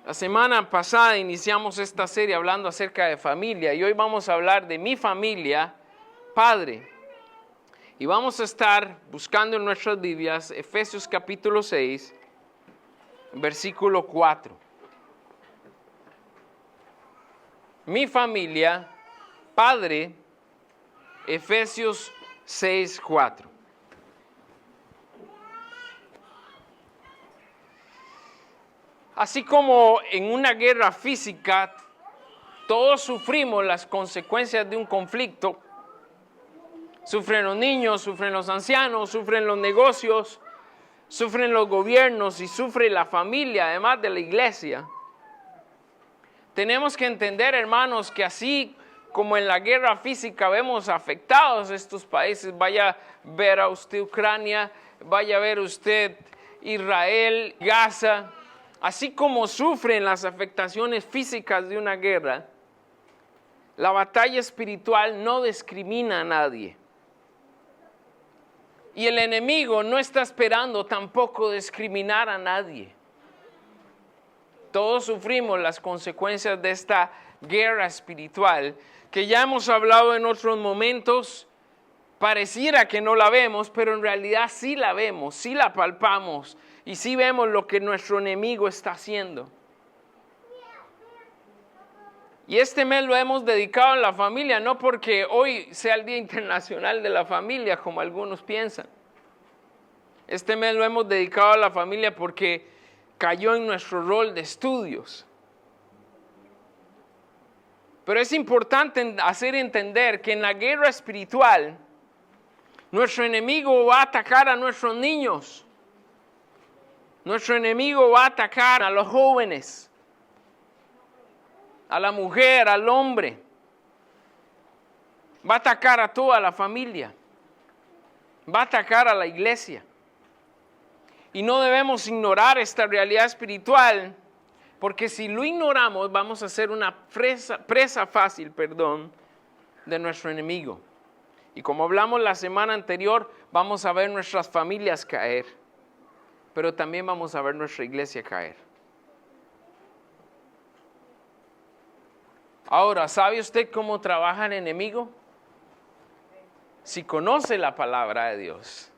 La semana pasada iniciamos esta serie hablando acerca de familia y hoy vamos a hablar de mi familia, padre. Y vamos a estar buscando en nuestras Biblias Efesios capítulo 6, versículo 4. Mi familia, padre, Efesios 6, 4. Así como en una guerra física, todos sufrimos las consecuencias de un conflicto. Sufren los niños, sufren los ancianos, sufren los negocios, sufren los gobiernos y sufre la familia, además de la iglesia. Tenemos que entender, hermanos, que así como en la guerra física vemos afectados estos países, vaya a ver a usted Ucrania, vaya a ver usted Israel, Gaza, así como sufren las afectaciones físicas de una guerra, la batalla espiritual no discrimina a nadie. Y el enemigo no está esperando tampoco discriminar a nadie. Todos sufrimos las consecuencias de esta guerra espiritual que ya hemos hablado en otros momentos. Pareciera que no la vemos, pero en realidad sí la vemos, sí la palpamos y sí vemos lo que nuestro enemigo está haciendo. Y este mes lo hemos dedicado a la familia, no porque hoy sea el Día Internacional de la Familia, como algunos piensan. Este mes lo hemos dedicado a la familia porque cayó en nuestro rol de estudios. Pero es importante hacer entender que en la guerra espiritual, nuestro enemigo va a atacar a nuestros niños. Nuestro enemigo va a atacar a los jóvenes, a la mujer, al hombre. Va a atacar a toda la familia. Va a atacar a la iglesia. Y no debemos ignorar esta realidad espiritual, porque si lo ignoramos vamos a ser una presa fácil, de nuestro enemigo. Y como hablamos la semana anterior, vamos a ver nuestras familias caer, pero también vamos a ver nuestra iglesia caer. Ahora, ¿sabe usted cómo trabaja el enemigo? Si conoce la palabra de Dios,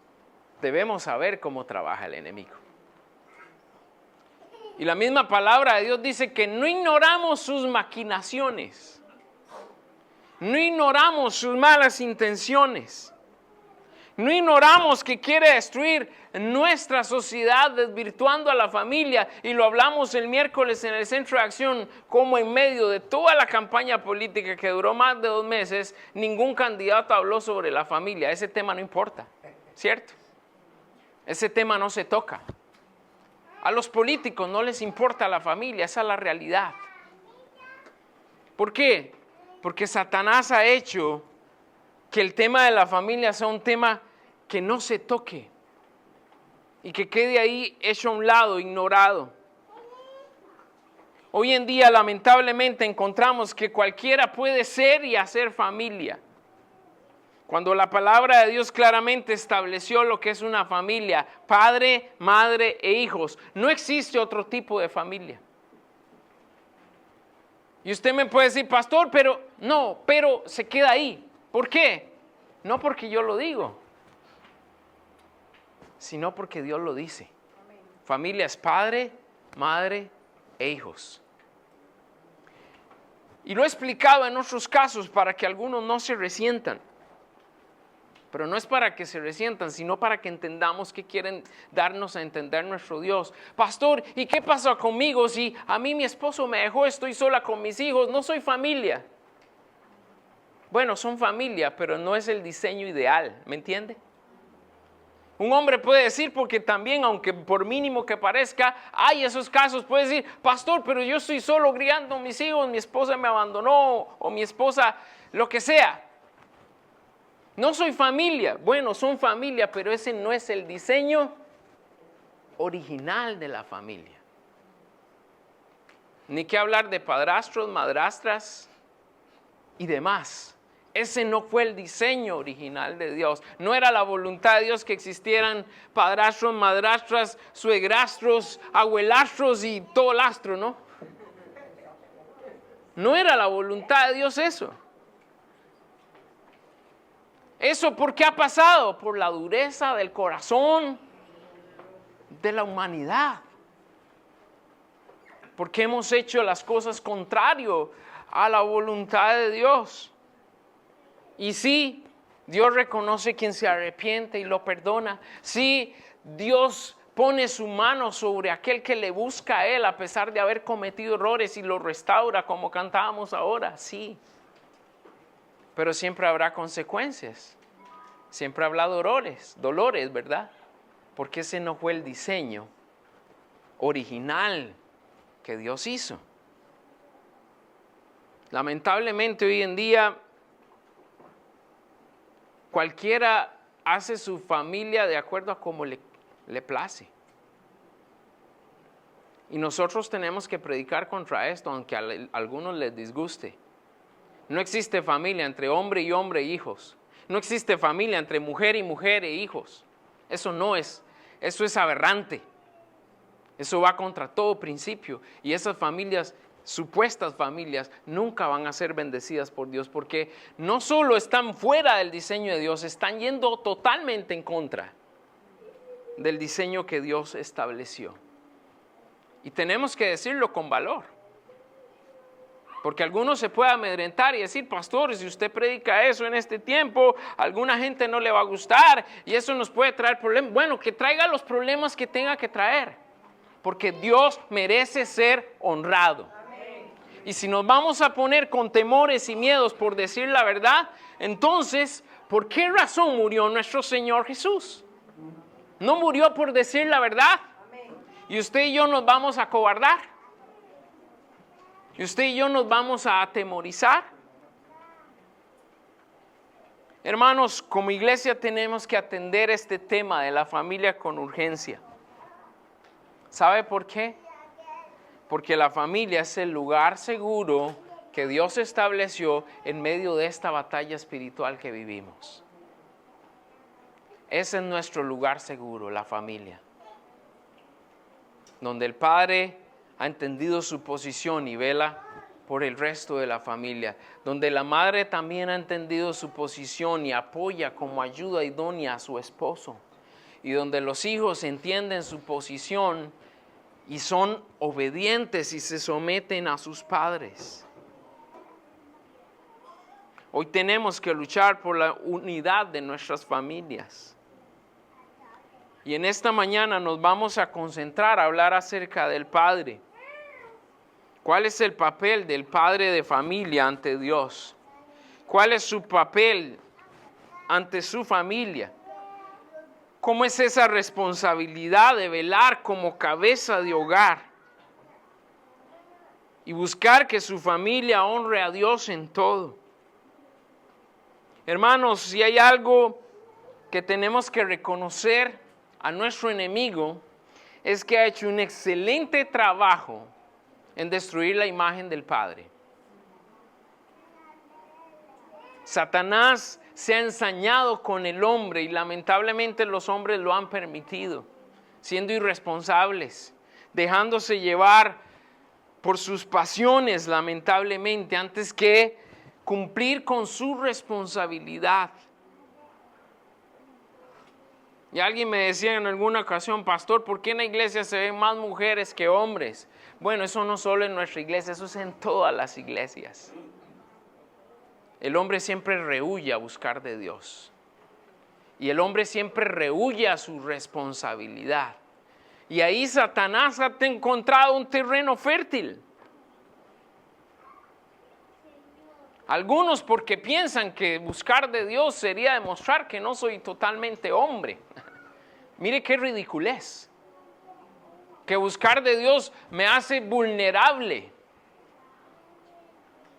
debemos saber cómo trabaja el enemigo. Y la misma palabra de Dios dice que no ignoramos sus maquinaciones. No ignoramos sus malas intenciones. No ignoramos que quiere destruir nuestra sociedad desvirtuando a la familia. Y lo hablamos el miércoles en el Centro de Acción, como en medio de toda la campaña política que duró más de 2 meses, ningún candidato habló sobre la familia. Ese tema no importa, ¿cierto? Ese tema no se toca. A los políticos no les importa la familia, esa es la realidad. ¿Por qué? Porque Satanás ha hecho que el tema de la familia sea un tema que no se toque y que quede ahí hecho a un lado, ignorado. Hoy en día lamentablemente encontramos que cualquiera puede ser y hacer familia, cuando la palabra de Dios claramente estableció lo que es una familia: padre, madre e hijos. No existe otro tipo de familia. Y usted me puede decir, pastor, pero se queda ahí. ¿Por qué? No porque yo lo digo, sino porque Dios lo dice. Amén. Familia es padre, madre e hijos. Y lo he explicado en otros casos para que algunos no se resientan. Pero no es para que se resientan, sino para que entendamos qué quieren darnos a entender nuestro Dios. Pastor, ¿y qué pasa conmigo si a mí mi esposo me dejó, estoy sola con mis hijos, no soy familia? Bueno, son familia, pero no es el diseño ideal, ¿me entiende? Un hombre puede decir, porque también, aunque por mínimo que parezca, hay esos casos, puede decir, pastor, pero yo estoy solo criando a mis hijos, mi esposa me abandonó, o mi esposa, lo que sea. No soy familia. Bueno, son familia, pero ese no es el diseño original de la familia. Ni que hablar de padrastros, madrastras y demás. Ese no fue el diseño original de Dios. No era la voluntad de Dios que existieran padrastros, madrastras, suegrastros, abuelastros y todo lastro, ¿no? No era la voluntad de Dios eso. ¿Eso por qué ha pasado? Por la dureza del corazón de la humanidad. Porque hemos hecho las cosas contrario a la voluntad de Dios. Y sí, Dios reconoce quien se arrepiente y lo perdona. Sí, Dios pone su mano sobre aquel que le busca a Él a pesar de haber cometido errores y lo restaura como cantábamos ahora. Sí, pero siempre habrá consecuencias. Siempre habrá dolores, ¿verdad? Porque ese no fue el diseño original que Dios hizo. Lamentablemente hoy en día cualquiera hace su familia de acuerdo a como le place. Y nosotros tenemos que predicar contra esto, aunque a algunos les disguste. No existe familia entre hombre y hombre e hijos. No existe familia entre mujer y mujer e hijos. Eso es aberrante. Eso va contra todo principio. Y esas familias, supuestas familias, nunca van a ser bendecidas por Dios, porque no solo están fuera del diseño de Dios, están yendo totalmente en contra del diseño que Dios estableció. Y tenemos que decirlo con valor, porque algunos se pueden amedrentar y decir: pastor, si usted predica eso en este tiempo, a alguna gente no le va a gustar y eso nos puede traer problemas. Bueno, que traiga los problemas que tenga que traer, porque Dios merece ser honrado. Y si nos vamos a poner con temores y miedos por decir la verdad, entonces, ¿por qué razón murió nuestro Señor Jesús? No murió por decir la verdad. Y usted y yo nos vamos a acobardar. Y usted y yo nos vamos a atemorizar. Hermanos, como iglesia tenemos que atender este tema de la familia con urgencia. ¿Sabe por qué? Porque la familia es el lugar seguro que Dios estableció en medio de esta batalla espiritual que vivimos. Ese es nuestro lugar seguro, la familia. Donde el padre ha entendido su posición y vela por el resto de la familia. Donde la madre también ha entendido su posición y apoya como ayuda idónea a su esposo. Y donde los hijos entienden su posición y son obedientes y se someten a sus padres. Hoy tenemos que luchar por la unidad de nuestras familias. Y en esta mañana nos vamos a concentrar a hablar acerca del padre. ¿Cuál es el papel del padre de familia ante Dios? ¿Cuál es su papel ante su familia? ¿Cómo es esa responsabilidad de velar como cabeza de hogar y buscar que su familia honre a Dios en todo? Hermanos, si hay algo que tenemos que reconocer a nuestro enemigo, es que ha hecho un excelente trabajo en destruir la imagen del Padre. Satanás se ha ensañado con el hombre y lamentablemente los hombres lo han permitido, siendo irresponsables, dejándose llevar por sus pasiones lamentablemente, antes que cumplir con su responsabilidad. Y alguien me decía en alguna ocasión: pastor, ¿por qué en la iglesia se ven más mujeres que hombres? Bueno, eso no solo en nuestra iglesia, eso es en todas las iglesias. El hombre siempre rehúye a buscar de Dios. Y el hombre siempre rehúye a su responsabilidad. Y ahí Satanás ha encontrado un terreno fértil. Algunos porque piensan que buscar de Dios sería demostrar que no soy totalmente hombre. Mire qué ridiculez. Que buscar de Dios me hace vulnerable.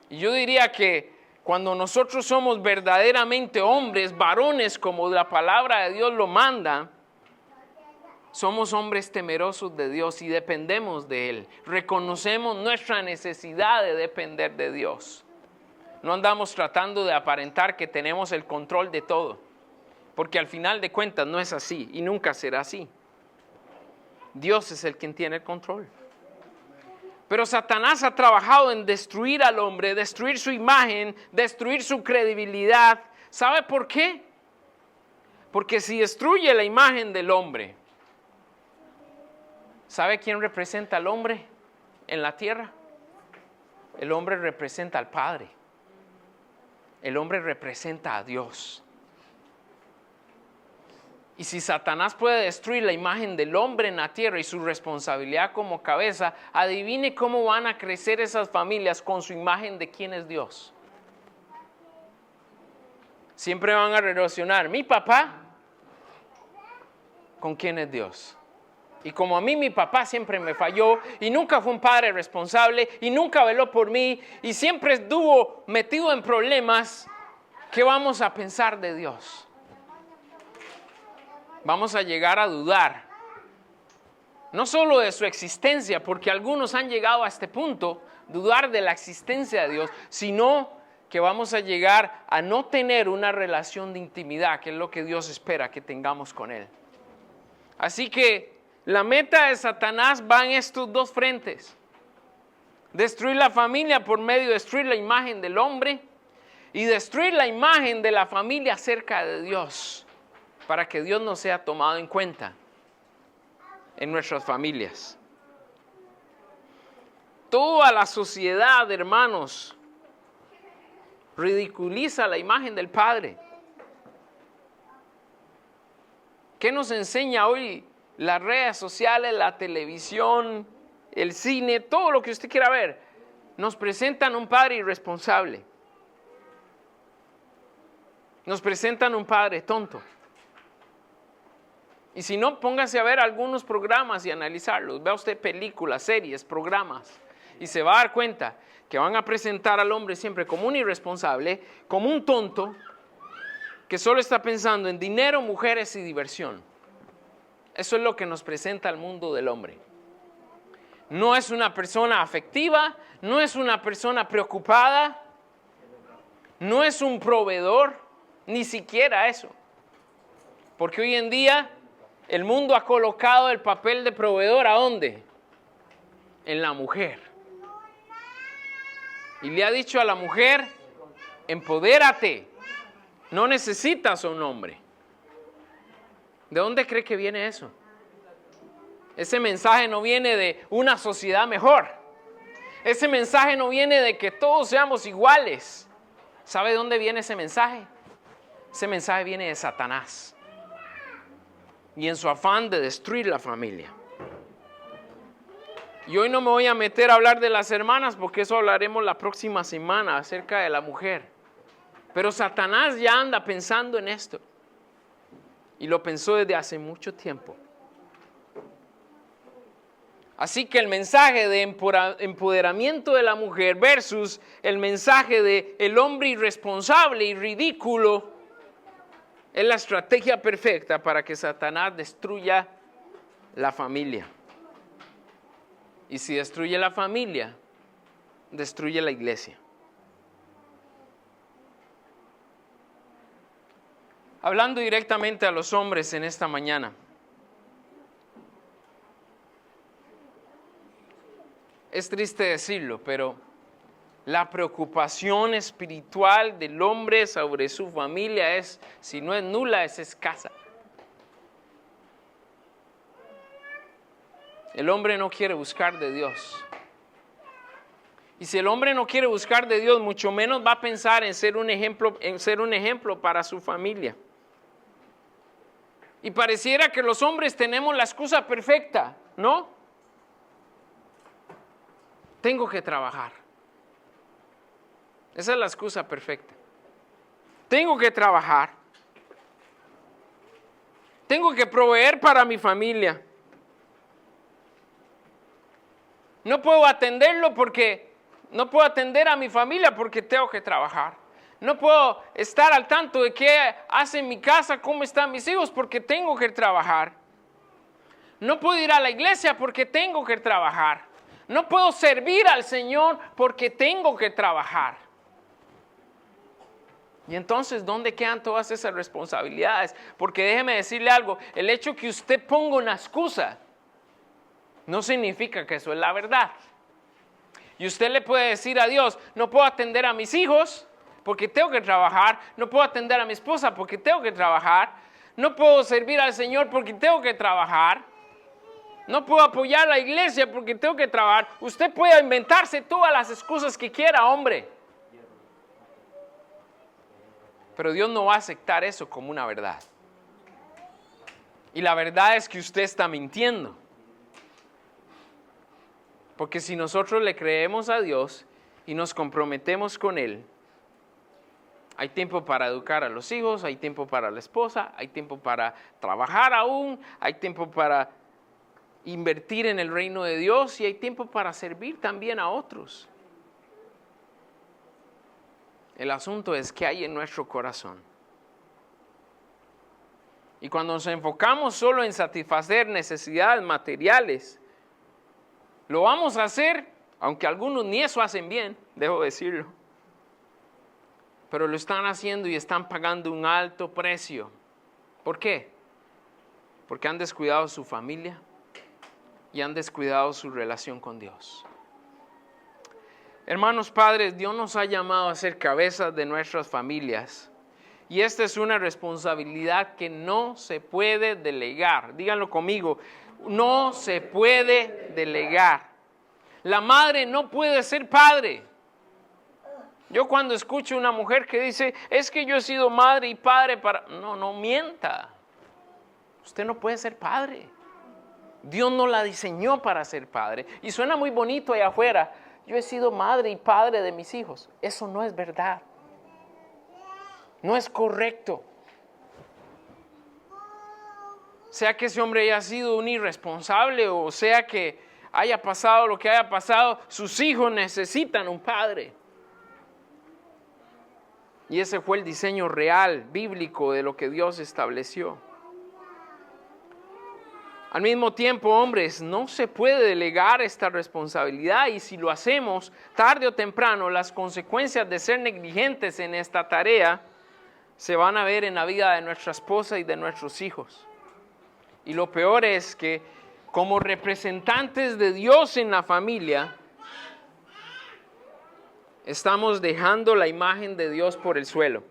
Y yo diría que cuando nosotros somos verdaderamente hombres, varones, como la palabra de Dios lo manda, somos hombres temerosos de Dios y dependemos de Él. Reconocemos nuestra necesidad de depender de Dios. No andamos tratando de aparentar que tenemos el control de todo, porque al final de cuentas no es así y nunca será así. Dios es el quien tiene el control. Pero Satanás ha trabajado en destruir al hombre, destruir su imagen, destruir su credibilidad. ¿Sabe por qué? Porque si destruye la imagen del hombre, ¿sabe quién representa al hombre en la tierra? El hombre representa al Padre. El hombre representa a Dios. Y si Satanás puede destruir la imagen del hombre en la tierra y su responsabilidad como cabeza, adivine cómo van a crecer esas familias con su imagen de quién es Dios. Siempre van a relacionar mi papá con quién es Dios. Y como a mí mi papá siempre me falló y nunca fue un padre responsable y nunca veló por mí y siempre estuvo metido en problemas, ¿qué vamos a pensar de Dios? Vamos a llegar a dudar, no solo de su existencia, porque algunos han llegado a este punto, dudar de la existencia de Dios, sino que vamos a llegar a no tener una relación de intimidad, que es lo que Dios espera que tengamos con Él. Así que la meta de Satanás va en estos dos frentes: destruir la familia por medio de destruir la imagen del hombre y destruir la imagen de la familia cerca de Dios, para que Dios no sea tomado en cuenta en nuestras familias. Toda la sociedad, hermanos, ridiculiza la imagen del Padre. ¿Qué nos enseña hoy las redes sociales, la televisión, el cine, todo lo que usted quiera ver? Nos presentan un padre irresponsable. Nos presentan un padre tonto. Y si no, póngase a ver algunos programas y analizarlos. Vea usted películas, series, programas. Y se va a dar cuenta que van a presentar al hombre siempre como un irresponsable, como un tonto, que solo está pensando en dinero, mujeres y diversión. Eso es lo que nos presenta el mundo del hombre. No es una persona afectiva, no es una persona preocupada, no es un proveedor, ni siquiera eso. Porque hoy en día el mundo ha colocado el papel de proveedor ¿a dónde? En la mujer. Y le ha dicho a la mujer, empodérate, no necesitas a un hombre. ¿De dónde cree que viene eso? Ese mensaje no viene de una sociedad mejor. Ese mensaje no viene de que todos seamos iguales. ¿Sabe de dónde viene ese mensaje? Ese mensaje viene de Satanás. Y en su afán de destruir la familia. Y hoy no me voy a meter a hablar de las hermanas, porque eso hablaremos la próxima semana acerca de la mujer. Pero Satanás ya anda pensando en esto. Y lo pensó desde hace mucho tiempo. Así que el mensaje de empoderamiento de la mujer versus el mensaje de el hombre irresponsable y ridículo es la estrategia perfecta para que Satanás destruya la familia. Y si destruye la familia, destruye la iglesia. Hablando directamente a los hombres en esta mañana. Es triste decirlo, pero la preocupación espiritual del hombre sobre su familia es, si no es nula, es escasa. El hombre no quiere buscar de Dios. Y si el hombre no quiere buscar de Dios, mucho menos va a pensar en ser un ejemplo para su familia. Y pareciera que los hombres tenemos la excusa perfecta, ¿no? Tengo que trabajar. Esa es la excusa perfecta. Tengo que trabajar. Tengo que proveer para mi familia. No puedo atender a mi familia porque tengo que trabajar. No puedo estar al tanto de qué hace en mi casa, cómo están mis hijos, porque tengo que trabajar. No puedo ir a la iglesia porque tengo que trabajar. No puedo servir al Señor porque tengo que trabajar. Y entonces, ¿dónde quedan todas esas responsabilidades? Porque déjeme decirle algo, el hecho que usted ponga una excusa no significa que eso es la verdad. Y usted le puede decir a Dios, no puedo atender a mis hijos porque tengo que trabajar, no puedo atender a mi esposa porque tengo que trabajar, no puedo servir al Señor porque tengo que trabajar, no puedo apoyar a la iglesia porque tengo que trabajar. Usted puede inventarse todas las excusas que quiera, hombre. Pero Dios no va a aceptar eso como una verdad. Y la verdad es que usted está mintiendo. Porque si nosotros le creemos a Dios y nos comprometemos con Él, hay tiempo para educar a los hijos, hay tiempo para la esposa, hay tiempo para trabajar aún, hay tiempo para invertir en el reino de Dios y hay tiempo para servir también a otros. El asunto es qué hay en nuestro corazón. Y cuando nos enfocamos solo en satisfacer necesidades materiales, lo vamos a hacer, aunque algunos ni eso hacen bien, debo decirlo. Pero lo están haciendo y están pagando un alto precio. ¿Por qué? Porque han descuidado su familia y han descuidado su relación con Dios. Hermanos padres, Dios nos ha llamado a ser cabezas de nuestras familias. Y esta es una responsabilidad que no se puede delegar. Díganlo conmigo, no se puede delegar. La madre no puede ser padre. Yo cuando escucho una mujer que dice, es que yo he sido madre y padre para... No mienta. Usted no puede ser padre. Dios no la diseñó para ser padre. Y suena muy bonito allá afuera. Yo he sido madre y padre de mis hijos. Eso no es verdad. No es correcto. Sea que ese hombre haya sido un irresponsable o sea que haya pasado lo que haya pasado, sus hijos necesitan un padre. Y ese fue el diseño real, bíblico de lo que Dios estableció. Al mismo tiempo, hombres, no se puede delegar esta responsabilidad y si lo hacemos, tarde o temprano, las consecuencias de ser negligentes en esta tarea se van a ver en la vida de nuestra esposa y de nuestros hijos. Y lo peor es que como representantes de Dios en la familia, estamos dejando la imagen de Dios por el suelo.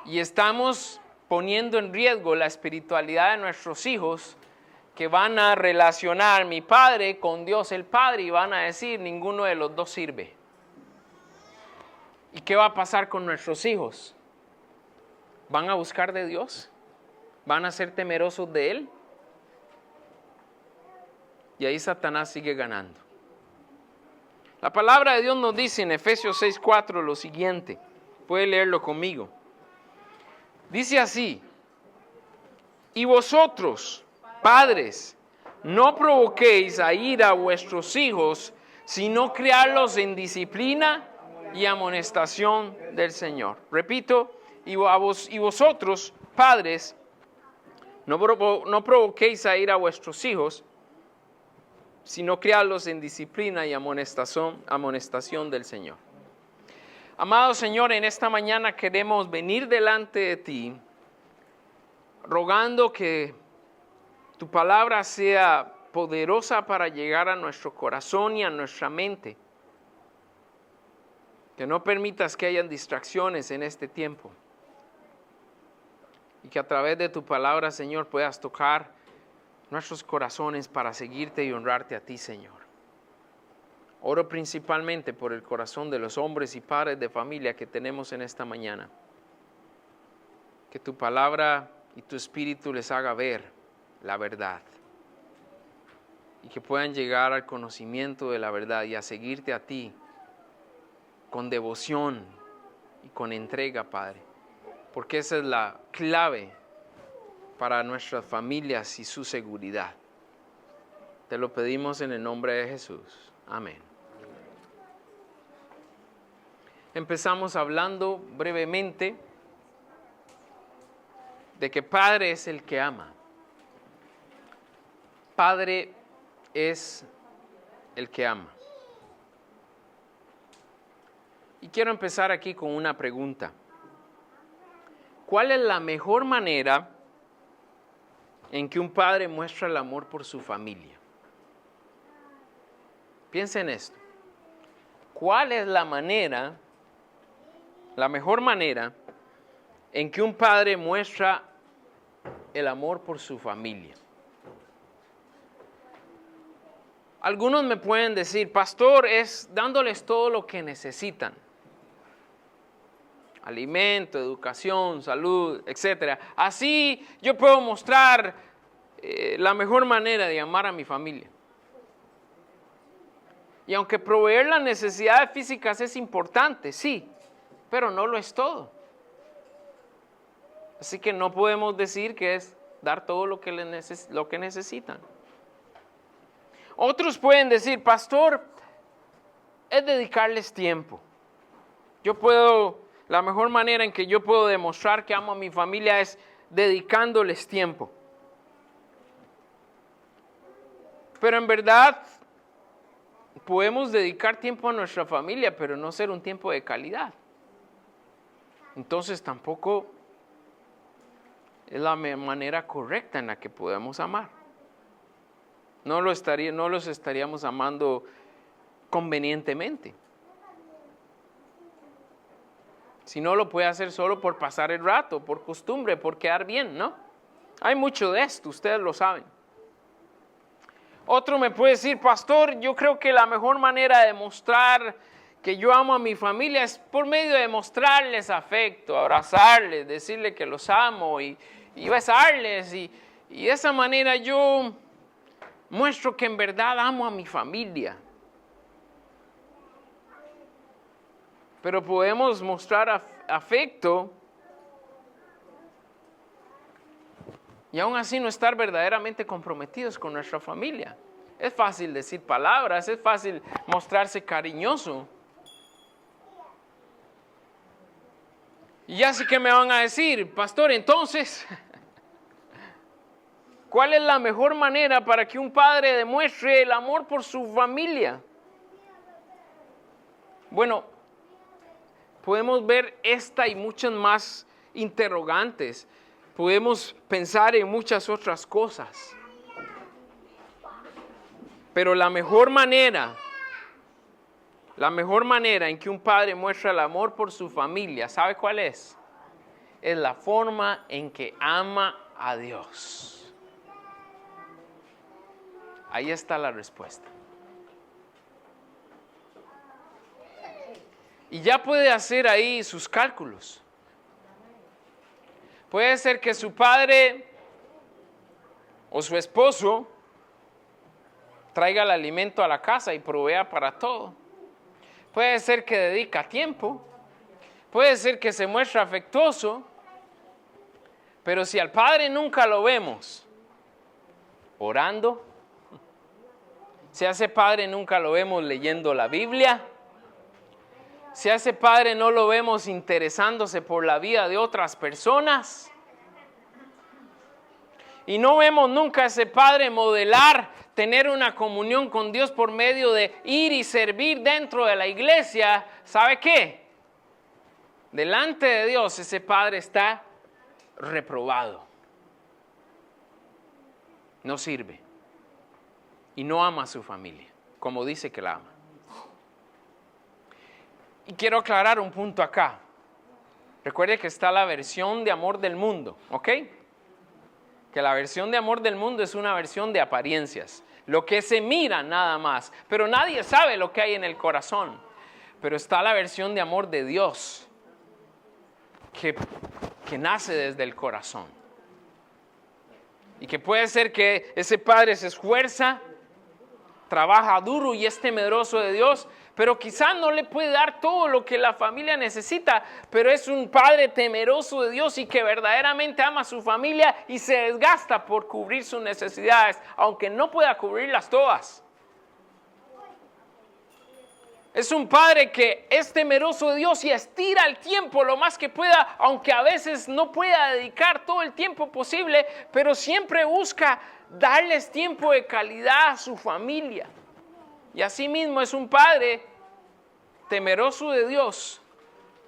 Y estamos poniendo en riesgo la espiritualidad de nuestros hijos que van a relacionar mi padre con Dios el Padre y van a decir ninguno de los dos sirve. ¿Y qué va a pasar con nuestros hijos? ¿Van a buscar de Dios? ¿Van a ser temerosos de Él? Y ahí Satanás sigue ganando. La palabra de Dios nos dice en Efesios 6:4 lo siguiente. Puede leerlo conmigo. Dice así: y vosotros, padres, no provoquéis a ira a vuestros hijos, sino criarlos en disciplina y amonestación del Señor. Repito, y vosotros, padres, no provoquéis a ira a vuestros hijos, sino criarlos en disciplina y amonestación del Señor. Amado Señor, en esta mañana queremos venir delante de ti, rogando que tu palabra sea poderosa para llegar a nuestro corazón y a nuestra mente. Que no permitas que hayan distracciones en este tiempo. Y que a través de tu palabra, Señor, puedas tocar nuestros corazones para seguirte y honrarte a ti, Señor. Oro principalmente por el corazón de los hombres y padres de familia que tenemos en esta mañana. Que tu palabra y tu espíritu les haga ver la verdad. Y que puedan llegar al conocimiento de la verdad y a seguirte a ti con devoción y con entrega, Padre. Porque esa es la clave para nuestras familias y su seguridad. Te lo pedimos en el nombre de Jesús. Amén. Empezamos hablando brevemente de que Padre es el que ama. Padre es el que ama. Y quiero empezar aquí con una pregunta. ¿Cuál es la mejor manera en que un padre muestra el amor por su familia? Piensa en esto. ¿Cuál es la mejor manera en que un padre muestra el amor por su familia? Algunos me pueden decir, pastor, es dándoles todo lo que necesitan. Alimento, educación, salud, etc. Así yo puedo mostrar la mejor manera de amar a mi familia. Y aunque proveer las necesidades físicas es importante, sí, pero no lo es todo. Así que no podemos decir que es dar todo lo que necesitan. Otros pueden decir, pastor, es dedicarles tiempo. La mejor manera en que yo puedo demostrar que amo a mi familia es dedicándoles tiempo. Pero en verdad, podemos dedicar tiempo a nuestra familia, pero no ser un tiempo de calidad. Entonces tampoco es la manera correcta en la que podemos amar. No los estaríamos amando convenientemente. Si no, lo puede hacer solo por pasar el rato, por costumbre, por quedar bien, ¿no? Hay mucho de esto, ustedes lo saben. Otro me puede decir, pastor, yo creo que la mejor manera de mostrar que yo amo a mi familia es por medio de mostrarles afecto, abrazarles, decirles que los amo y besarles. Y de esa manera yo muestro que en verdad amo a mi familia. Pero podemos mostrar afecto y aún así no estar verdaderamente comprometidos con nuestra familia. Es fácil decir palabras, es fácil mostrarse cariñoso. Y ya sé que me van a decir, pastor, entonces, ¿cuál es la mejor manera para que un padre demuestre el amor por su familia? Bueno, podemos ver esta y muchas más interrogantes. Podemos pensar en muchas otras cosas. Pero la mejor manera en que un padre muestra el amor por su familia, ¿sabe cuál es? Es la forma en que ama a Dios. Ahí está la respuesta. Y ya puede hacer ahí sus cálculos. Puede ser que su padre o su esposo traiga el alimento a la casa y provea para todo. Puede ser que dedica tiempo. Puede ser que se muestra afectuoso. Pero si al padre nunca lo vemos orando, si a ese padre nunca lo vemos leyendo la Biblia, si a ese padre no lo vemos interesándose por la vida de otras personas, y no vemos nunca a ese padre modelar, tener una comunión con Dios por medio de ir y servir dentro de la iglesia, ¿sabe qué? Delante de Dios ese padre está reprobado. No sirve. Y no ama a su familia, como dice que la ama. Y quiero aclarar un punto acá. Recuerde que está la versión de amor del mundo, ¿ok? Que la versión de amor del mundo es una versión de apariencias. Lo que se mira nada más. Pero nadie sabe lo que hay en el corazón. Pero está la versión de amor de Dios. Que nace desde el corazón. Y que puede ser que ese padre se esfuerza, trabaja duro y es temeroso de Dios, pero quizás no le puede dar todo lo que la familia necesita, pero es un padre temeroso de Dios y que verdaderamente ama a su familia y se desgasta por cubrir sus necesidades, aunque no pueda cubrirlas todas. Es un padre que es temeroso de Dios y estira el tiempo lo más que pueda, aunque a veces no pueda dedicar todo el tiempo posible, pero siempre busca darles tiempo de calidad a su familia. Y asimismo es un padre temeroso de Dios,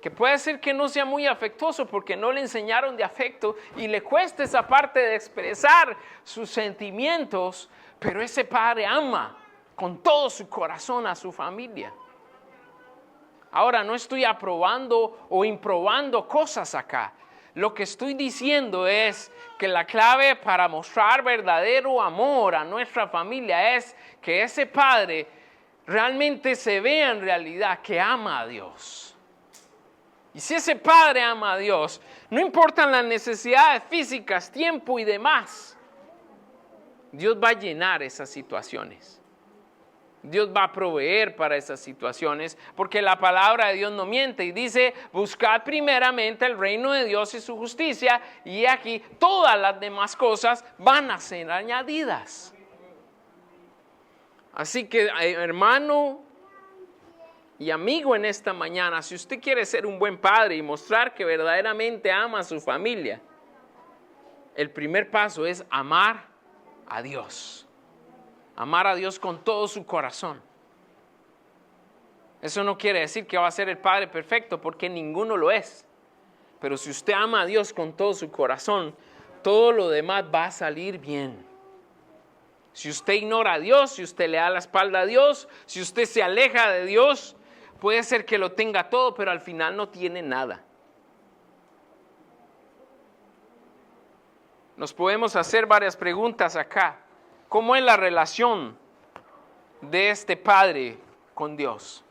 que puede ser que no sea muy afectuoso porque no le enseñaron de afecto y le cuesta esa parte de expresar sus sentimientos, pero ese padre ama con todo su corazón a su familia. Ahora, no estoy aprobando o improbando cosas acá. Lo que estoy diciendo es que la clave para mostrar verdadero amor a nuestra familia es que ese padre realmente se vea en realidad que ama a Dios. Y si ese padre ama a Dios, no importan las necesidades físicas, tiempo y demás, Dios va a llenar esas situaciones. Dios va a proveer para esas situaciones, porque la palabra de Dios no miente y dice, buscad primeramente el reino de Dios y su justicia, y aquí todas las demás cosas van a ser añadidas. Así que, hermano y amigo, en esta mañana, si usted quiere ser un buen padre y mostrar que verdaderamente ama a su familia, el primer paso es amar a Dios. Amar a Dios con todo su corazón. Eso no quiere decir que va a ser el padre perfecto, porque ninguno lo es. Pero si usted ama a Dios con todo su corazón, todo lo demás va a salir bien. Si usted ignora a Dios, si usted le da la espalda a Dios, si usted se aleja de Dios, puede ser que lo tenga todo, pero al final no tiene nada. Nos podemos hacer varias preguntas acá. ¿Cómo es la relación de este padre con Dios?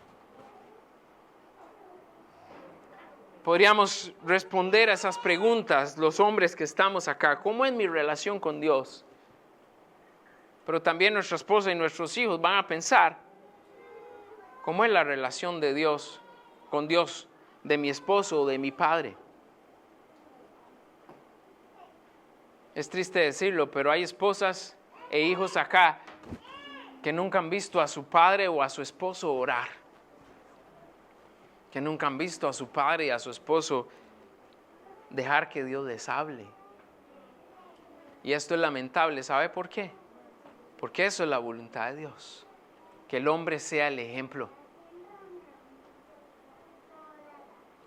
Podríamos responder a esas preguntas los hombres que estamos acá. ¿Cómo es mi relación con Dios? Pero también nuestra esposa y nuestros hijos van a pensar, ¿cómo es la relación de Dios con Dios, de mi esposo o de mi padre? Es triste decirlo, pero hay esposas e hijos acá que nunca han visto a su padre o a su esposo orar. Que nunca han visto a su padre y a su esposo dejar que Dios les hable. Y esto es lamentable, ¿sabe por qué? Porque eso es la voluntad de Dios. Que el hombre sea el ejemplo.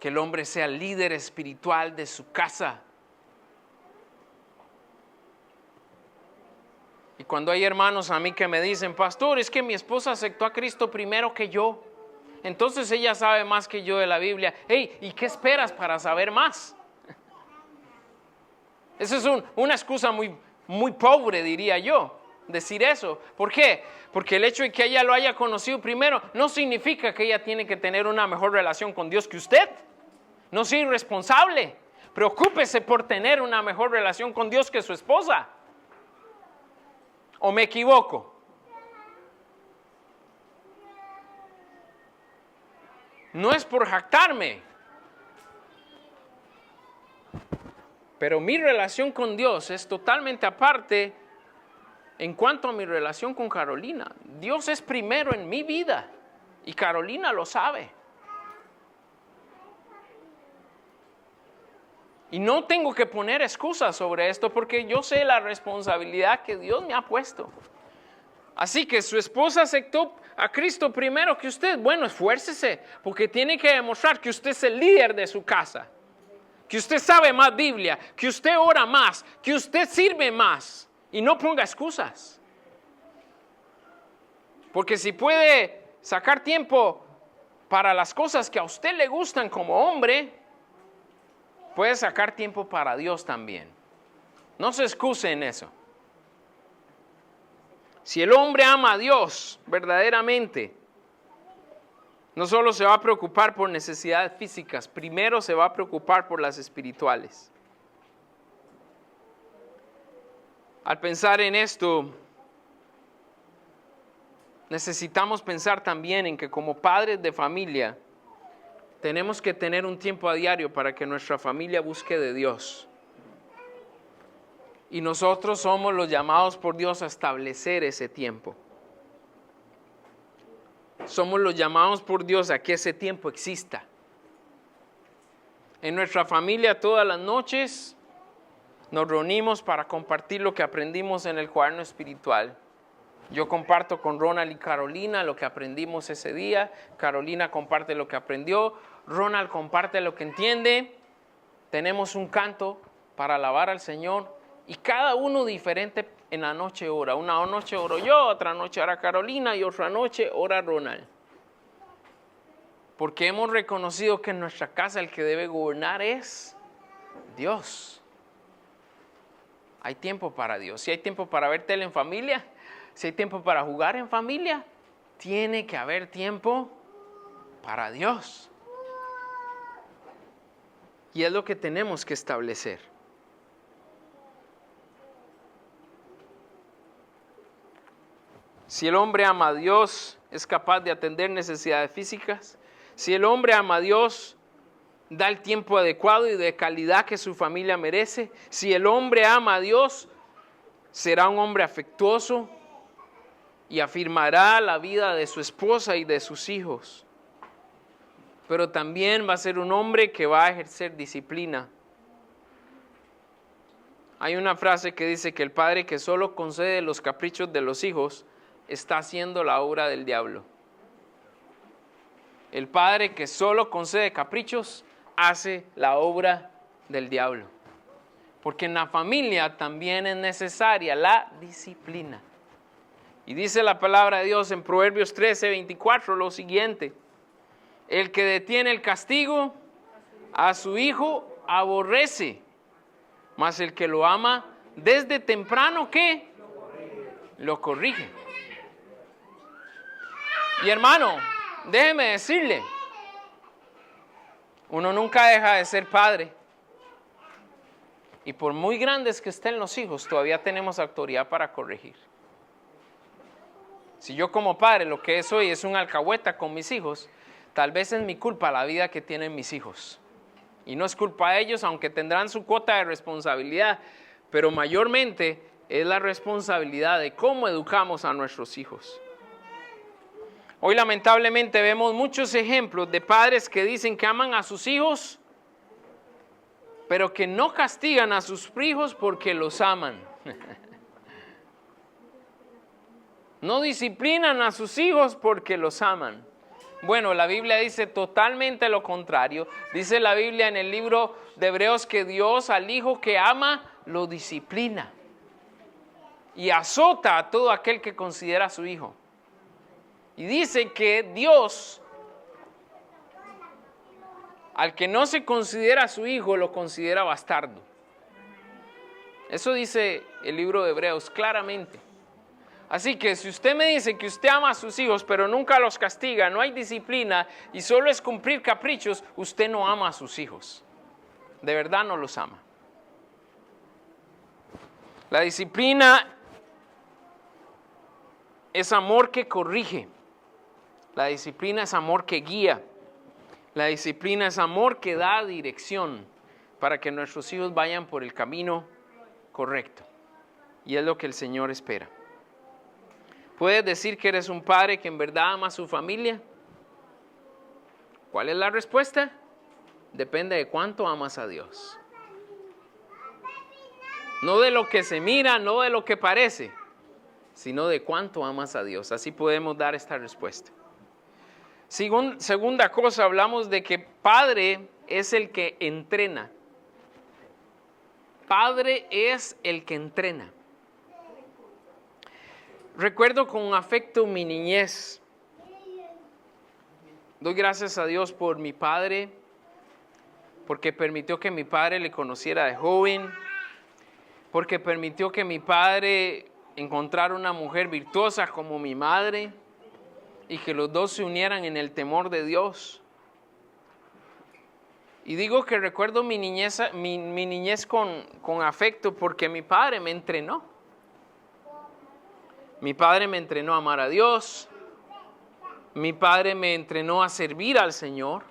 Que el hombre sea el líder espiritual de su casa. Y cuando hay hermanos a mí que me dicen, pastor, es que mi esposa aceptó a Cristo primero que yo. Entonces ella sabe más que yo de la Biblia. Hey, ¿y qué esperas para saber más? Esa es una excusa muy pobre, diría yo, decir eso. ¿Por qué? Porque el hecho de que ella lo haya conocido primero no significa que ella tiene que tener una mejor relación con Dios que usted. No sea irresponsable. Preocúpese por tener una mejor relación con Dios que su esposa. ¿O me equivoco? No es por jactarme, pero mi relación con Dios es totalmente aparte en cuanto a mi relación con Carolina. Dios es primero en mi vida y Carolina lo sabe. Y no tengo que poner excusas sobre esto porque yo sé la responsabilidad que Dios me ha puesto. Así que su esposa aceptó a Cristo primero que usted. Bueno, esfuércese, porque tiene que demostrar que usted es el líder de su casa, que usted sabe más Biblia, que usted ora más, que usted sirve más. Y no ponga excusas. Porque si puede sacar tiempo para las cosas que a usted le gustan como hombre, puede sacar tiempo para Dios también. No se excuse en eso. Si el hombre ama a Dios verdaderamente, no solo se va a preocupar por necesidades físicas, primero se va a preocupar por las espirituales. Al pensar en esto, necesitamos pensar también en que como padres de familia, tenemos que tener un tiempo a diario para que nuestra familia busque de Dios. Y nosotros somos los llamados por Dios a establecer ese tiempo. Somos los llamados por Dios a que ese tiempo exista. En nuestra familia todas las noches nos reunimos para compartir lo que aprendimos en el cuaderno espiritual. Yo comparto con Ronald y Carolina lo que aprendimos ese día. Carolina comparte lo que aprendió. Ronald comparte lo que entiende. Tenemos un canto para alabar al Señor. Y cada uno diferente en la noche ora. Una noche oro yo, otra noche ora Carolina y otra noche ora Ronald. Porque hemos reconocido que en nuestra casa el que debe gobernar es Dios. Hay tiempo para Dios. Si hay tiempo para ver tele en familia, si hay tiempo para jugar en familia, tiene que haber tiempo para Dios. Y es lo que tenemos que establecer. Si el hombre ama a Dios, es capaz de atender necesidades físicas. Si el hombre ama a Dios, da el tiempo adecuado y de calidad que su familia merece. Si el hombre ama a Dios, será un hombre afectuoso y afirmará la vida de su esposa y de sus hijos. Pero también va a ser un hombre que va a ejercer disciplina. Hay una frase que dice que el padre que solo concede los caprichos de los hijos está haciendo la obra del diablo. El padre que solo concede caprichos hace la obra del diablo. Porque en la familia también es necesaria la disciplina. Y dice la palabra de Dios en Proverbios 13:24 lo siguiente: el que detiene el castigo a su hijo aborrece, mas el que lo ama desde temprano, ¿qué? Lo corrige. Y hermano, déjeme decirle, uno nunca deja de ser padre. Y por muy grandes que estén los hijos, todavía tenemos autoridad para corregir. Si yo como padre lo que soy es un alcahueta con mis hijos, tal vez es mi culpa la vida que tienen mis hijos. Y no es culpa de ellos, aunque tendrán su cuota de responsabilidad, pero mayormente es la responsabilidad de cómo educamos a nuestros hijos. Hoy lamentablemente vemos muchos ejemplos de padres que dicen que aman a sus hijos, pero que no castigan a sus hijos porque los aman. No disciplinan a sus hijos porque los aman. Bueno, la Biblia dice totalmente lo contrario. Dice la Biblia en el libro de Hebreos que Dios al hijo que ama lo disciplina y azota a todo aquel que considera a su hijo. Y dice que Dios, al que no se considera su hijo, lo considera bastardo. Eso dice el libro de Hebreos claramente. Así que si usted me dice que usted ama a sus hijos, pero nunca los castiga, no hay disciplina y solo es cumplir caprichos, usted no ama a sus hijos. De verdad no los ama. La disciplina es amor que corrige. La disciplina es amor que guía. La disciplina es amor que da dirección para que nuestros hijos vayan por el camino correcto. Y es lo que el Señor espera. ¿Puedes decir que eres un padre que en verdad ama a su familia? ¿Cuál es la respuesta? Depende de cuánto amas a Dios. No de lo que se mira, no de lo que parece, sino de cuánto amas a Dios. Así podemos dar esta respuesta. Segunda cosa, hablamos de que padre es el que entrena. Padre es el que entrena. Recuerdo con afecto mi niñez. Doy gracias a Dios por mi padre, porque permitió que mi padre le conociera de joven, porque permitió que mi padre encontrara una mujer virtuosa como mi madre y que los dos se unieran en el temor de Dios. Y digo que recuerdo mi niñez con afecto porque mi padre me entrenó. Mi padre me entrenó a amar a Dios. Mi padre me entrenó a servir al Señor.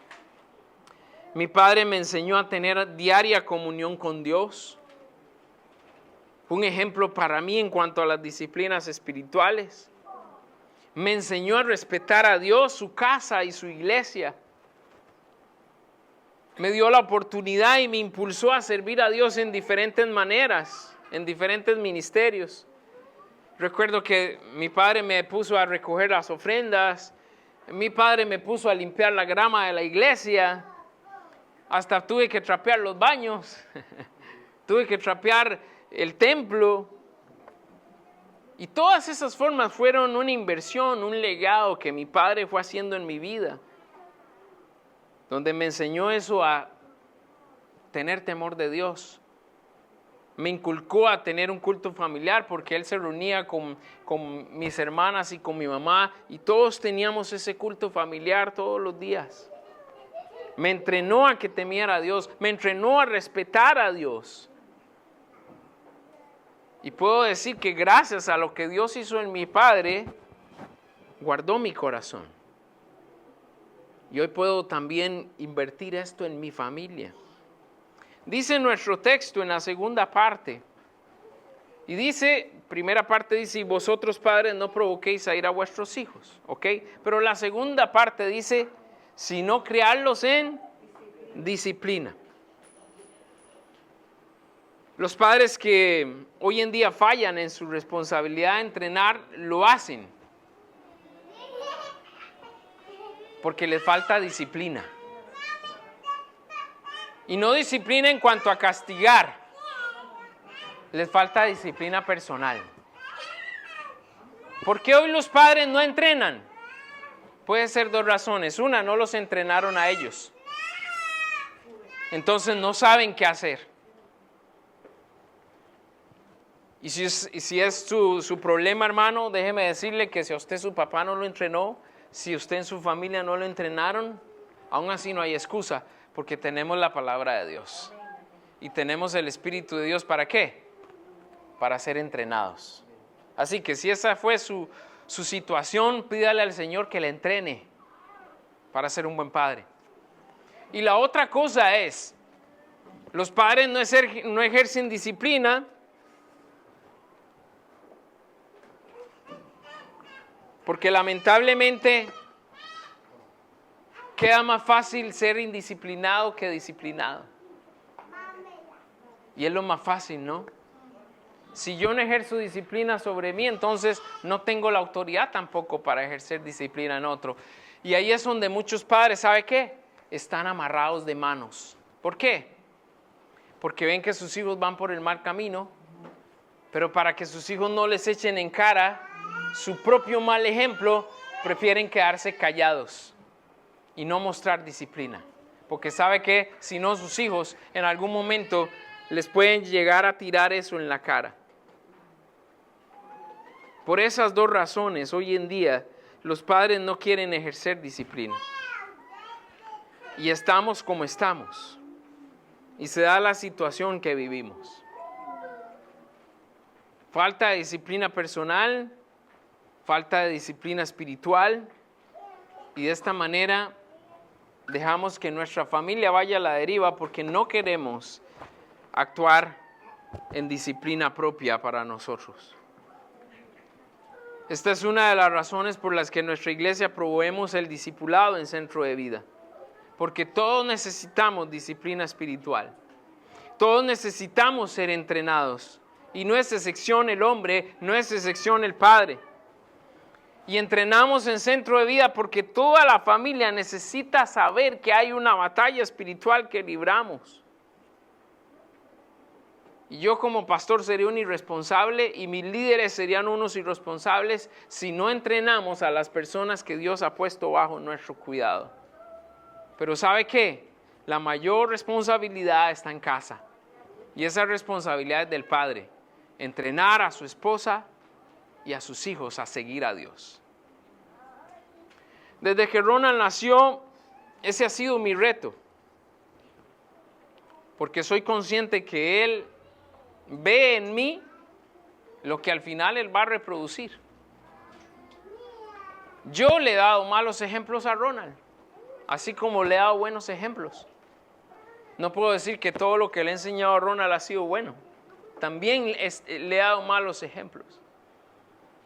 Mi padre me enseñó a tener diaria comunión con Dios. Un ejemplo para mí en cuanto a las disciplinas espirituales. Me enseñó a respetar a Dios, su casa y su iglesia. Me dio la oportunidad y me impulsó a servir a Dios en diferentes maneras, en diferentes ministerios. Recuerdo que mi padre me puso a recoger las ofrendas, mi padre me puso a limpiar la grama de la iglesia, hasta tuve que trapear los baños, tuve que trapear el templo. Y todas esas formas fueron una inversión, un legado que mi padre fue haciendo en mi vida, donde me enseñó eso a tener temor de Dios. Me inculcó a tener un culto familiar porque él se reunía con mis hermanas y con mi mamá y todos teníamos ese culto familiar todos los días. Me entrenó a que temiera a Dios, me entrenó a respetar a Dios. Y puedo decir que gracias a lo que Dios hizo en mi padre, guardó mi corazón. Y hoy puedo también invertir esto en mi familia. Dice nuestro texto en la segunda parte. Y dice, primera parte dice, y vosotros padres no provoquéis a ir a vuestros hijos. ¿Ok? Pero la segunda parte dice, sino criarlos en disciplina. Los padres que hoy en día fallan en su responsabilidad de entrenar, lo hacen. Porque les falta disciplina. Y no disciplina en cuanto a castigar. Les falta disciplina personal. ¿Por qué hoy los padres no entrenan? Puede ser dos razones. Una, no los entrenaron a ellos. Entonces no saben qué hacer. Y si es su problema, hermano, déjeme decirle que si a usted su papá no lo entrenó, si usted en su familia no lo entrenaron, aún así no hay excusa, porque tenemos la palabra de Dios. Y tenemos el Espíritu de Dios, ¿para qué? Para ser entrenados. Así que si esa fue su situación, pídale al Señor que le entrene para ser un buen padre. Y la otra cosa es, los padres no ejercen disciplina porque lamentablemente queda más fácil ser indisciplinado que disciplinado. Y es lo más fácil, ¿no? Si yo no ejerzo disciplina sobre mí, entonces no tengo la autoridad tampoco para ejercer disciplina en otro. Y ahí es donde muchos padres, ¿sabe qué? Están amarrados de manos. ¿Por qué? Porque ven que sus hijos van por el mal camino, pero para que sus hijos no les echen en cara su propio mal ejemplo, prefieren quedarse callados y no mostrar disciplina. Porque sabe que si no, sus hijos en algún momento les pueden llegar a tirar eso en la cara. Por esas dos razones, hoy en día, los padres no quieren ejercer disciplina. Y estamos como estamos. Y se da la situación que vivimos. Falta de disciplina personal, falta de disciplina espiritual. Y de esta manera dejamos que nuestra familia vaya a la deriva porque no queremos actuar en disciplina propia para nosotros. Esta es una de las razones por las que en nuestra iglesia promovemos el discipulado en Centro de Vida. Porque todos necesitamos disciplina espiritual. Todos necesitamos ser entrenados. Y no es excepción el hombre, no es excepción el padre. Y entrenamos en Centro de Vida porque toda la familia necesita saber que hay una batalla espiritual que libramos. Y yo como pastor sería un irresponsable y mis líderes serían unos irresponsables si no entrenamos a las personas que Dios ha puesto bajo nuestro cuidado. Pero ¿sabe qué? La mayor responsabilidad está en casa. Y esa responsabilidad es del padre. Entrenar a su esposa y a sus hijos a seguir a Dios. Desde que Ronald nació, ese ha sido mi reto. Porque soy consciente que él ve en mí lo que al final él va a reproducir. Yo le he dado malos ejemplos a Ronald, así como le he dado buenos ejemplos. No puedo decir que todo lo que le he enseñado a Ronald ha sido bueno. También le he dado malos ejemplos.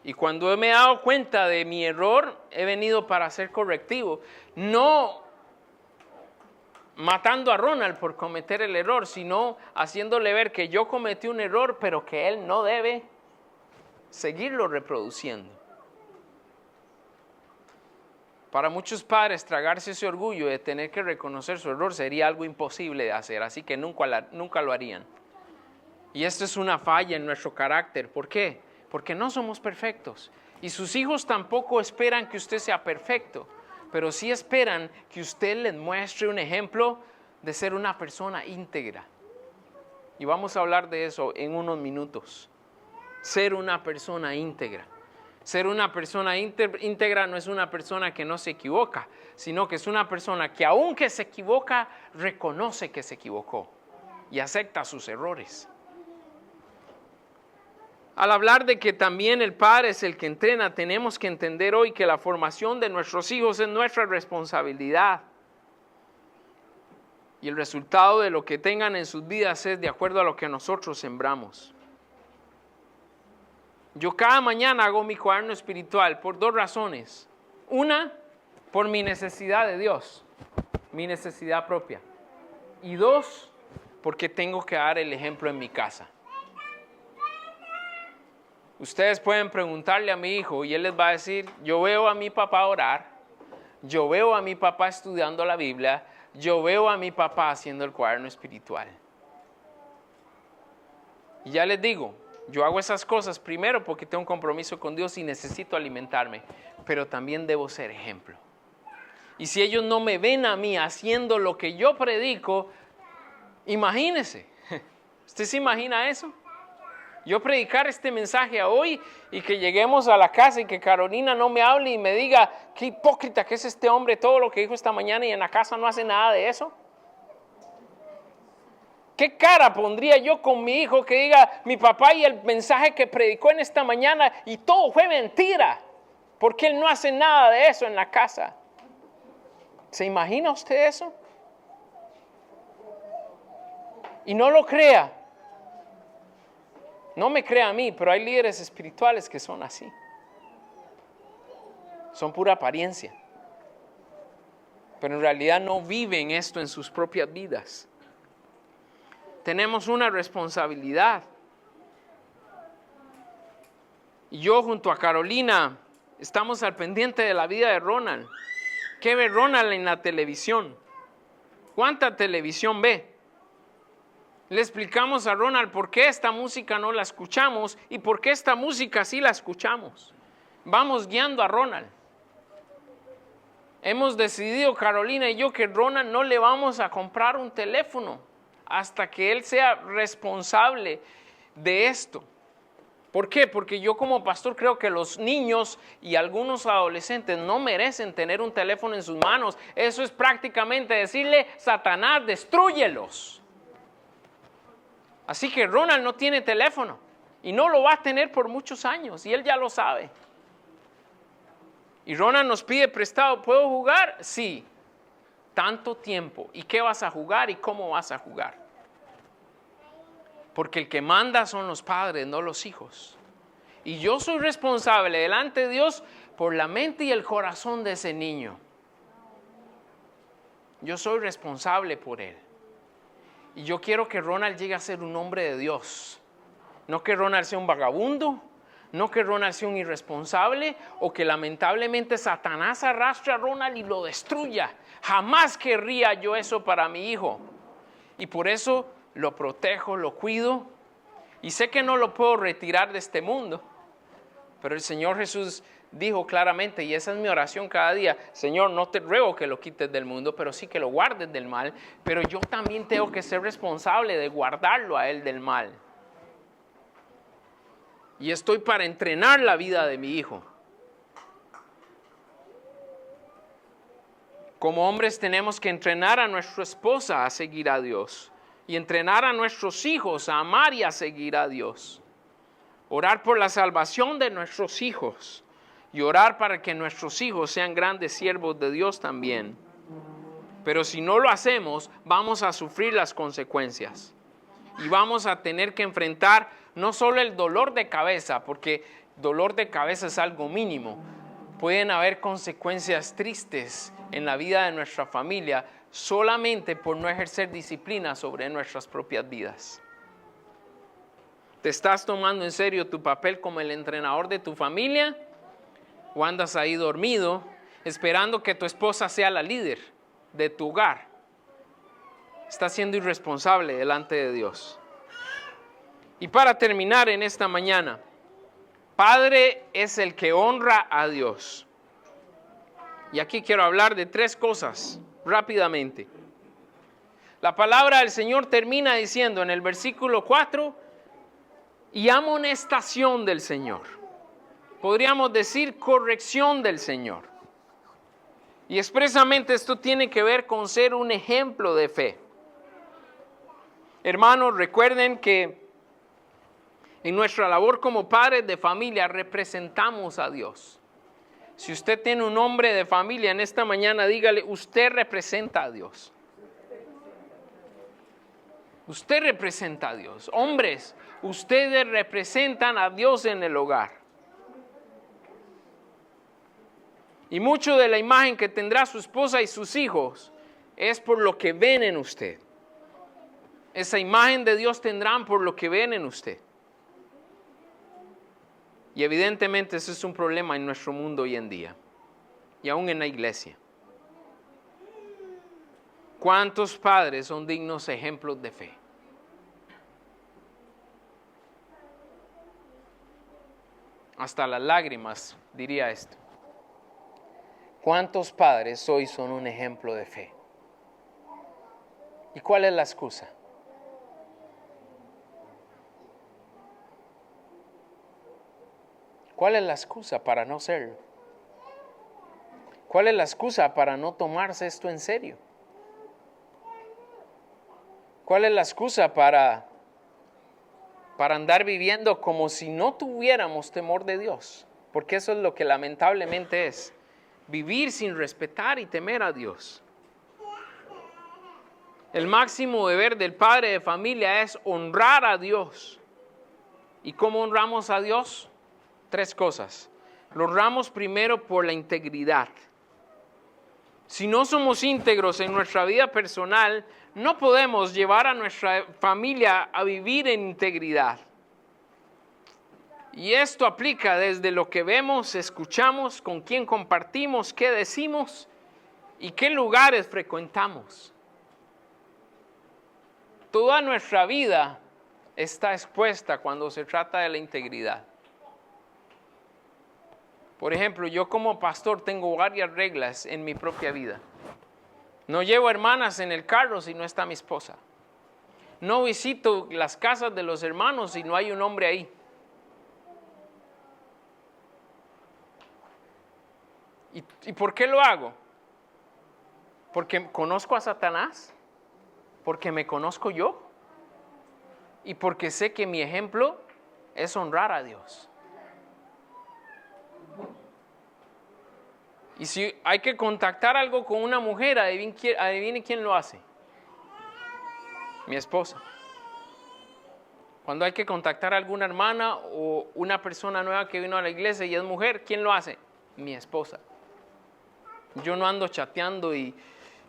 Y cuando me he dado cuenta de mi error, he venido para ser correctivo. No matando a Ronald por cometer el error, sino haciéndole ver que yo cometí un error, pero que él no debe seguirlo reproduciendo. Para muchos padres, tragarse ese orgullo de tener que reconocer su error sería algo imposible de hacer, así que nunca lo harían. Y esto es una falla en nuestro carácter. ¿Por qué? Porque no somos perfectos. Y sus hijos tampoco esperan que usted sea perfecto, pero sí esperan que usted les muestre un ejemplo de ser una persona íntegra. Y vamos a hablar de eso en unos minutos. Ser una persona íntegra. Ser una persona íntegra no es una persona que no se equivoca, sino que es una persona que aunque se equivoca, reconoce que se equivocó y acepta sus errores. Al hablar de que también el padre es el que entrena, tenemos que entender hoy que la formación de nuestros hijos es nuestra responsabilidad. Y el resultado de lo que tengan en sus vidas es de acuerdo a lo que nosotros sembramos. Yo cada mañana hago mi cuaderno espiritual por 2 razones. Una, por mi necesidad de Dios, mi necesidad propia. Y 2, porque tengo que dar el ejemplo en mi casa. Ustedes pueden preguntarle a mi hijo y él les va a decir, yo veo a mi papá orar, yo veo a mi papá estudiando la Biblia, yo veo a mi papá haciendo el cuaderno espiritual. Y ya les digo, yo hago esas cosas primero porque tengo un compromiso con Dios y necesito alimentarme, pero también debo ser ejemplo. Y si ellos no me ven a mí haciendo lo que yo predico, imagínense, ¿usted se imagina eso? Yo predicar este mensaje hoy y que lleguemos a la casa y que Carolina no me hable y me diga qué hipócrita que es este hombre, todo lo que dijo esta mañana y en la casa no hace nada de eso. ¿Qué cara pondría yo con mi hijo que diga mi papá y el mensaje que predicó en esta mañana y todo fue mentira? Porque él no hace nada de eso en la casa. ¿Se imagina usted eso? Y no lo crea. No me crea a mí, pero hay líderes espirituales que son así. Son pura apariencia. Pero en realidad no viven esto en sus propias vidas. Tenemos una responsabilidad. Y yo junto a Carolina estamos al pendiente de la vida de Ronald. ¿Qué ve Ronald en la televisión? ¿Cuánta televisión ve? Le explicamos a Ronald por qué esta música no la escuchamos y por qué esta música sí la escuchamos. Vamos guiando a Ronald. Hemos decidido, Carolina y yo, que Ronald no le vamos a comprar un teléfono hasta que él sea responsable de esto. ¿Por qué? Porque yo como pastor creo que los niños y algunos adolescentes no merecen tener un teléfono en sus manos. Eso es prácticamente decirle, Satanás, destrúyelos. Así que Ronald no tiene teléfono y no lo va a tener por muchos años y él ya lo sabe. Y Ronald nos pide prestado, ¿puedo jugar? Sí, tanto tiempo. ¿Y qué vas a jugar y cómo vas a jugar? Porque el que manda son los padres, no los hijos. Y yo soy responsable delante de Dios por la mente y el corazón de ese niño. Yo soy responsable por él. Y yo quiero que Ronald llegue a ser un hombre de Dios. No que Ronald sea un vagabundo, no que Ronald sea un irresponsable o que lamentablemente Satanás arrastre a Ronald y lo destruya. Jamás querría yo eso para mi hijo. Y por eso lo protejo, lo cuido. Y sé que no lo puedo retirar de este mundo. Pero el Señor Jesús dijo claramente, y esa es mi oración cada día, Señor, no te ruego que lo quites del mundo, pero sí que lo guardes del mal, pero yo también tengo que ser responsable de guardarlo a él del mal. Y estoy para entrenar la vida de mi hijo. Como hombres tenemos que entrenar a nuestra esposa a seguir a Dios y entrenar a nuestros hijos a amar y a seguir a Dios. Orar por la salvación de nuestros hijos. Y orar para que nuestros hijos sean grandes siervos de Dios también. Pero si no lo hacemos, vamos a sufrir las consecuencias. Y vamos a tener que enfrentar no solo el dolor de cabeza, porque dolor de cabeza es algo mínimo. Pueden haber consecuencias tristes en la vida de nuestra familia solamente por no ejercer disciplina sobre nuestras propias vidas. ¿Te estás tomando en serio tu papel como el entrenador de tu familia? ¿O andas ahí dormido esperando que tu esposa sea la líder de tu hogar? Estás siendo irresponsable delante de Dios. Y para terminar en esta mañana, Padre es el que honra a Dios. Y aquí quiero hablar de 3 cosas rápidamente. La palabra del Señor termina diciendo en el versículo 4, y amonestación del Señor. Podríamos decir corrección del Señor. Y expresamente esto tiene que ver con ser un ejemplo de fe. Hermanos, recuerden que en nuestra labor como padres de familia representamos a Dios. Si usted tiene un hombre de familia en esta mañana, dígale, usted representa a Dios. Usted representa a Dios. Hombres, ustedes representan a Dios en el hogar. Y mucho de la imagen que tendrá su esposa y sus hijos es por lo que ven en usted. Esa imagen de Dios tendrán por lo que ven en usted. Y evidentemente ese es un problema en nuestro mundo hoy en día. Y aún en la iglesia. ¿Cuántos padres son dignos ejemplos de fe? Hasta las lágrimas diría esto. ¿Cuántos padres hoy son un ejemplo de fe? ¿Y cuál es la excusa? ¿Cuál es la excusa para no serlo? ¿Cuál es la excusa para no tomarse esto en serio? ¿Cuál es la excusa para andar viviendo como si no tuviéramos temor de Dios? Porque eso es lo que lamentablemente es. Vivir sin respetar y temer a Dios. El máximo deber del padre de familia es honrar a Dios. ¿Y cómo honramos a Dios? 3 cosas. Lo honramos primero por la integridad. Si no somos íntegros en nuestra vida personal, no podemos llevar a nuestra familia a vivir en integridad. Y esto aplica desde lo que vemos, escuchamos, con quién compartimos, qué decimos y qué lugares frecuentamos. Toda nuestra vida está expuesta cuando se trata de la integridad. Por ejemplo, yo como pastor tengo varias reglas en mi propia vida. No llevo hermanas en el carro si no está mi esposa. No visito las casas de los hermanos si no hay un hombre ahí. ¿Y por qué lo hago? ¿Porque conozco a Satanás? ¿Porque me conozco yo? Y porque sé que mi ejemplo es honrar a Dios. Y si hay que contactar algo con una mujer, adivine quién lo hace. Mi esposa. Cuando hay que contactar a alguna hermana o una persona nueva que vino a la iglesia y es mujer, ¿quién lo hace? Mi esposa. Yo no ando chateando y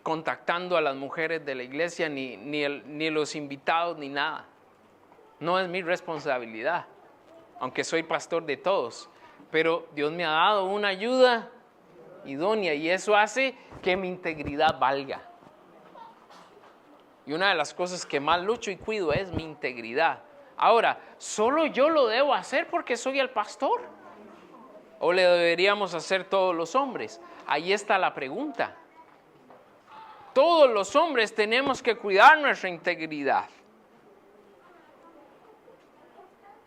contactando a las mujeres de la iglesia, ni los invitados, ni nada. No es mi responsabilidad, aunque soy pastor de todos. Pero Dios me ha dado una ayuda idónea y eso hace que mi integridad valga. Y una de las cosas que más lucho y cuido es mi integridad. Ahora, ¿solo yo lo debo hacer porque soy el pastor? ¿O le deberíamos hacer todos los hombres? Ahí está la pregunta. Todos los hombres tenemos que cuidar nuestra integridad.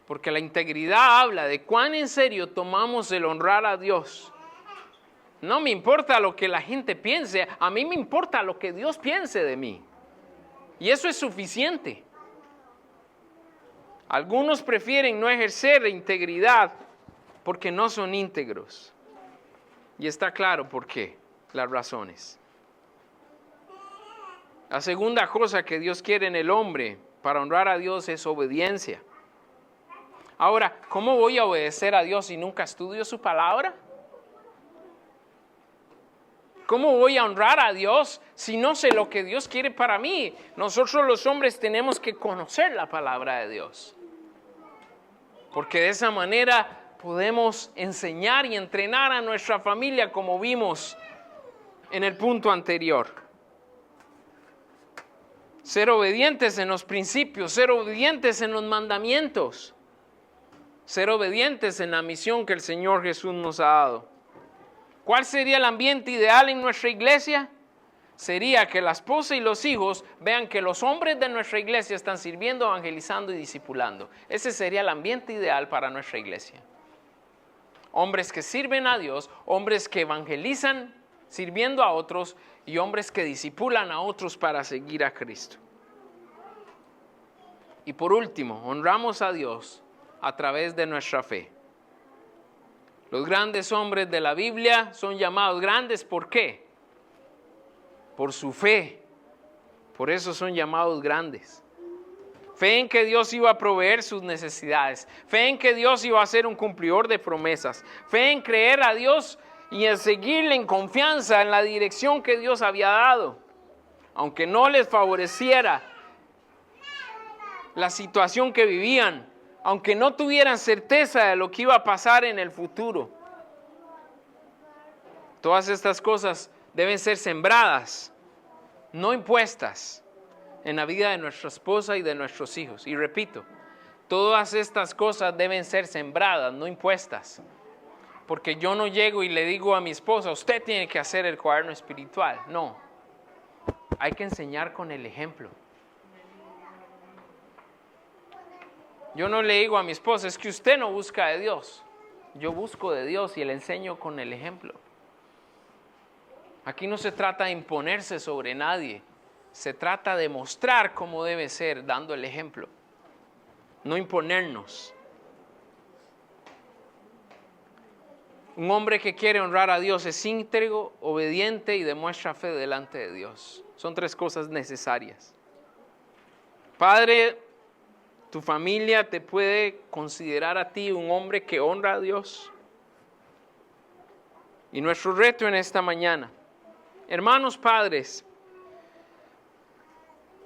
Porque la integridad habla de cuán en serio tomamos el honrar a Dios. No me importa lo que la gente piense, a mí me importa lo que Dios piense de mí. Y eso es suficiente. Algunos prefieren no ejercer integridad porque no son íntegros. Y está claro por qué, las razones. La segunda cosa que Dios quiere en el hombre para honrar a Dios es obediencia. Ahora, ¿cómo voy a obedecer a Dios si nunca estudio su palabra? ¿Cómo voy a honrar a Dios si no sé lo que Dios quiere para mí? Nosotros los hombres tenemos que conocer la palabra de Dios. porque de esa manera podemos enseñar y entrenar a nuestra familia como vimos en el punto anterior. Ser obedientes en los principios, ser obedientes en los mandamientos, ser obedientes en la misión que el Señor Jesús nos ha dado. ¿Cuál sería el ambiente ideal en nuestra iglesia? Sería que la esposa y los hijos vean que los hombres de nuestra iglesia están sirviendo, evangelizando y discipulando. Ese sería el ambiente ideal para nuestra iglesia. Hombres que sirven a Dios, hombres que evangelizan sirviendo a otros y hombres que discipulan a otros para seguir a Cristo. Y por último, honramos a Dios a través de nuestra fe. Los grandes hombres de la Biblia son llamados grandes, ¿por qué? Por su fe. Por eso son llamados grandes. Fe en que Dios iba a proveer sus necesidades. Fe en que Dios iba a ser un cumplidor de promesas. Fe en creer a Dios y en seguirle en confianza en la dirección que Dios había dado. Aunque no les favoreciera la situación que vivían, aunque no tuvieran certeza de lo que iba a pasar en el futuro. Todas estas cosas deben ser sembradas, no impuestas, en la vida de nuestra esposa y de nuestros hijos. Y repito, todas estas cosas deben ser sembradas, no impuestas. Porque yo no llego y le digo a mi esposa, usted tiene que hacer el cuaderno espiritual. No, hay que enseñar con el ejemplo. Yo no le digo a mi esposa, es que usted no busca de Dios. Yo busco de Dios y le enseño con el ejemplo. Aquí no se trata de imponerse sobre nadie. Se trata de mostrar cómo debe ser, dando el ejemplo. No imponernos. Un hombre que quiere honrar a Dios es íntegro, obediente y demuestra fe delante de Dios. Son 3 cosas necesarias. Padre, tu familia te puede considerar a ti un hombre que honra a Dios. Y nuestro reto en esta mañana, hermanos padres,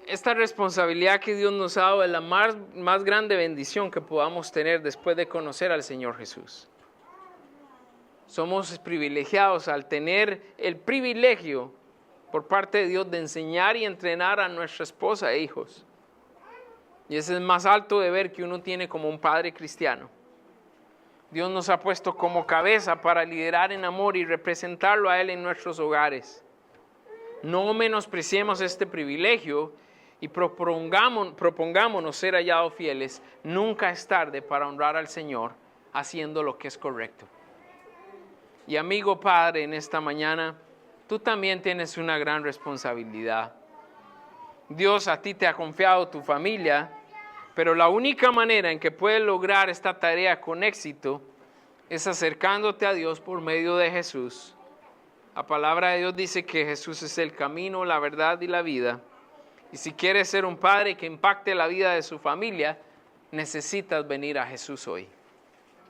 esta responsabilidad que Dios nos ha dado es la más grande bendición que podamos tener después de conocer al Señor Jesús. Somos privilegiados al tener el privilegio por parte de Dios de enseñar y entrenar a nuestra esposa e hijos. Y ese es el más alto deber que uno tiene como un padre cristiano. Dios nos ha puesto como cabeza para liderar en amor y representarlo a Él en nuestros hogares. No menospreciemos este privilegio y propongámonos ser hallados fieles. Nunca es tarde para honrar al Señor haciendo lo que es correcto. Y amigo padre, en esta mañana, tú también tienes una gran responsabilidad. Dios a ti te ha confiado tu familia, pero la única manera en que puedes lograr esta tarea con éxito es acercándote a Dios por medio de Jesús. La palabra de Dios dice que Jesús es el camino, la verdad y la vida. Y si quieres ser un padre que impacte la vida de su familia, necesitas venir a Jesús hoy.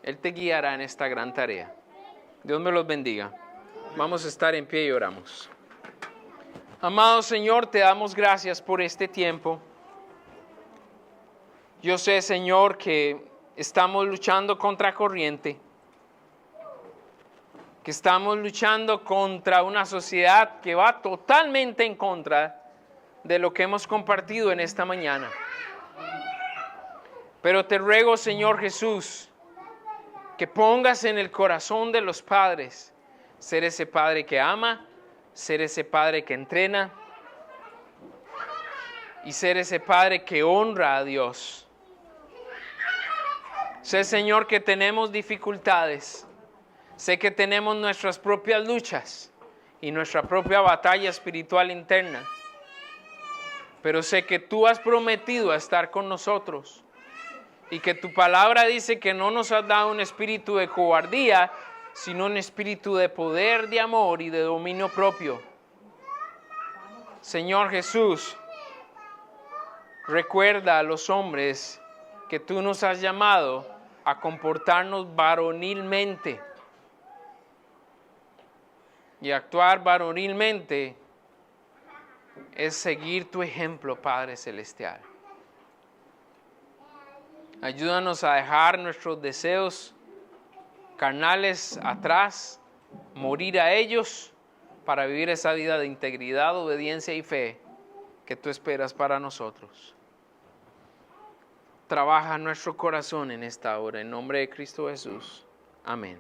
Él te guiará en esta gran tarea. Dios me los bendiga. Vamos a estar en pie y oramos. Amado Señor, te damos gracias por este tiempo. Yo sé, Señor, que estamos luchando contra corriente, que estamos luchando contra una sociedad que va totalmente en contra de lo que hemos compartido en esta mañana. Pero te ruego, Señor Jesús, que pongas en el corazón de los padres ser ese padre que ama, ser ese padre que entrena y ser ese padre que honra a Dios. Sé, Señor, que tenemos dificultades. Sé que tenemos nuestras propias luchas y nuestra propia batalla espiritual interna. Pero sé que tú has prometido estar con nosotros y que tu palabra dice que no nos has dado un espíritu de cobardía, sino un espíritu de poder, de amor y de dominio propio. Señor Jesús, recuerda a los hombres que tú nos has llamado a comportarnos varonilmente. Y actuar varonilmente es seguir tu ejemplo, Padre Celestial. Ayúdanos a dejar nuestros deseos carnales atrás, morir a ellos para vivir esa vida de integridad, obediencia y fe que tú esperas para nosotros. Trabaja nuestro corazón en esta hora, en nombre de Cristo Jesús. Amén.